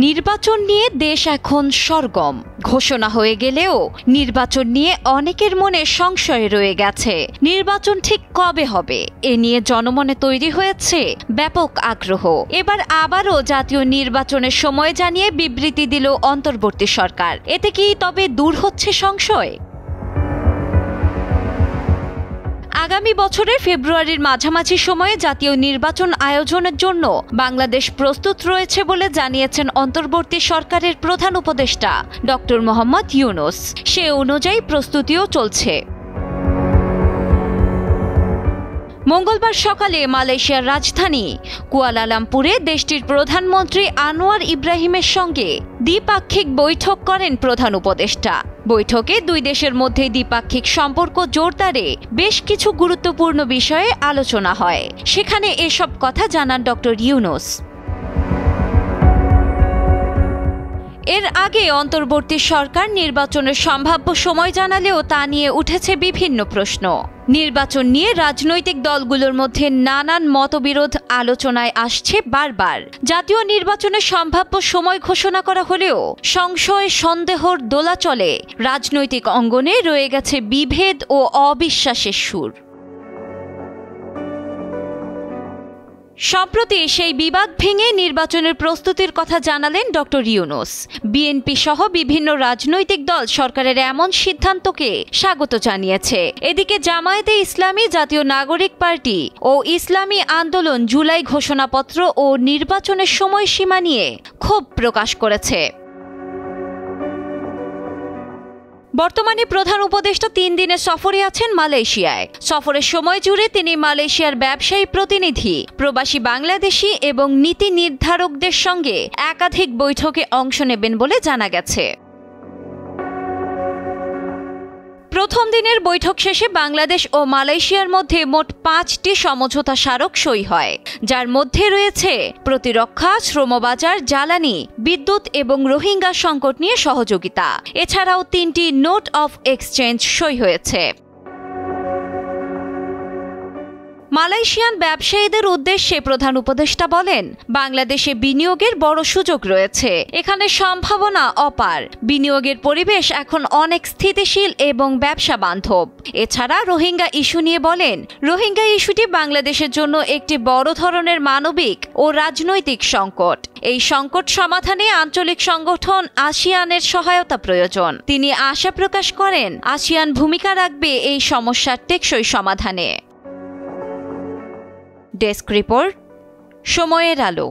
নির্বাচন নিয়ে দেশ এখন সরগম। ঘোষণা হয়ে গেলেও নির্বাচন নিয়ে অনেকের মনে সংশয় রয়ে গেছে। নির্বাচন ঠিক কবে হবে এ নিয়ে জনমনে তৈরি হয়েছে ব্যাপক আগ্রহ। এবার আবারও জাতীয় নির্বাচনের সময় জানিয়ে বিবৃতি দিল অন্তর্বর্তী সরকার। এতে কি তবে দূর হচ্ছে সংশয়? আগামী বছরের ফেব্রুয়ারির মাঝামাঝি সময়ে জাতীয় নির্বাচন আয়োজনের জন্য বাংলাদেশ প্রস্তুত রয়েছে বলে জানিয়েছেন অন্তর্বর্তী সরকারের প্রধান উপদেষ্টা ডক্টর মোহাম্মদ ইউনূস। সে অনুযায়ী প্রস্তুতিও চলছে। মঙ্গলবার সকালে মালয়েশিয়ার রাজধানী কুয়ালালামপুরে দেশটির প্রধানমন্ত্রী আনোয়ার ইব্রাহিমের সঙ্গে দ্বিপাক্ষিক বৈঠক করেন প্রধান উপদেষ্টা। বৈঠকে দুই দেশের মধ্যে দ্বিপাক্ষিক সম্পর্ক জোরদারে বেশ কিছু গুরুত্বপূর্ণ বিষয়ে আলোচনা হয়। সেখানে এসব কথা জানান ডক্টর ইউনূস। এর আগে অন্তর্বর্তী সরকার নির্বাচনের সম্ভাব্য সময় জানালেও তা নিয়ে উঠেছে বিভিন্ন প্রশ্ন। নির্বাচন নিয়ে রাজনৈতিক দলগুলোর মধ্যে নানান মতবিরোধ আলোচনায় আসছে বারবার। জাতীয় নির্বাচনের সম্ভাব্য সময় ঘোষণা করা হলেও সংশয় সন্দেহর দোলাচলে রাজনৈতিক অঙ্গনে রয়ে গেছে বিভেদ ও অবিশ্বাসের সুর। সম্প্রতি সেই বিবাদ ভেঙে নির্বাচনের প্রস্তুতির কথা জানালেন ডক্টর ইউনূস। বিএনপি সহ বিভিন্ন রাজনৈতিক দল সরকারের এমন সিদ্ধান্তকে স্বাগত জানিয়েছে। এদিকে জামায়াতে ইসলামী, জাতীয় নাগরিক পার্টি ও ইসলামী আন্দোলন জুলাই ঘোষণাপত্র ও নির্বাচনের সময়সীমা নিয়ে ক্ষোভ প্রকাশ করেছে। বর্তমানে প্রধান উপদেষ্টা 3 দিনের সফরে আছেন মালয়েশিয়ায়। সফরের সময় জুড়ে তিনি মালয়েশিয়ার ব্যবসায়ী প্রতিনিধি, প্রবাসী বাংলাদেশি এবং নীতি নির্ধারকদের সঙ্গে একাধিক বৈঠকে অংশ নেবেন বলে জানা গেছে। প্রথম দিনের বৈঠক শেষে বাংলাদেশ ও মালয়েশিয়ার মধ্যে মোট 5টি সমঝোতা স্মারক সই হয়, যার মধ্যে রয়েছে প্রতিরক্ষা, শ্রমবাজার, জ্বালানি, বিদ্যুৎ এবং রোহিঙ্গা সংকট নিয়ে সহযোগিতা। এছাড়াও 3টি নোট অফ এক্সচেঞ্জ সই হয়েছে। মালয়েশিয়ান ব্যবসায়ীদের উদ্দেশ্যে প্রধান উপদেষ্টা বলেন, বাংলাদেশে বিনিয়োগের বড় সুযোগ রয়েছে। এখানে সম্ভাবনা অপার। বিনিয়োগের পরিবেশ এখন অনেক স্থিতিশীল এবং ব্যবসা বান্ধব। এছাড়া রোহিঙ্গা ইস্যু নিয়ে বলেন, রোহিঙ্গা ইস্যুটি বাংলাদেশের জন্য একটি বড় ধরনের মানবিক ও রাজনৈতিক সংকট। এই সংকট সমাধানে আঞ্চলিক সংগঠন আসিয়ানের সহায়তা প্রয়োজন। তিনি আশা প্রকাশ করেন, আসিয়ান ভূমিকা রাখবে এই সমস্যার টেকসই সমাধানে। ডেস্ক রিপোর্ট, সময়ের আলো।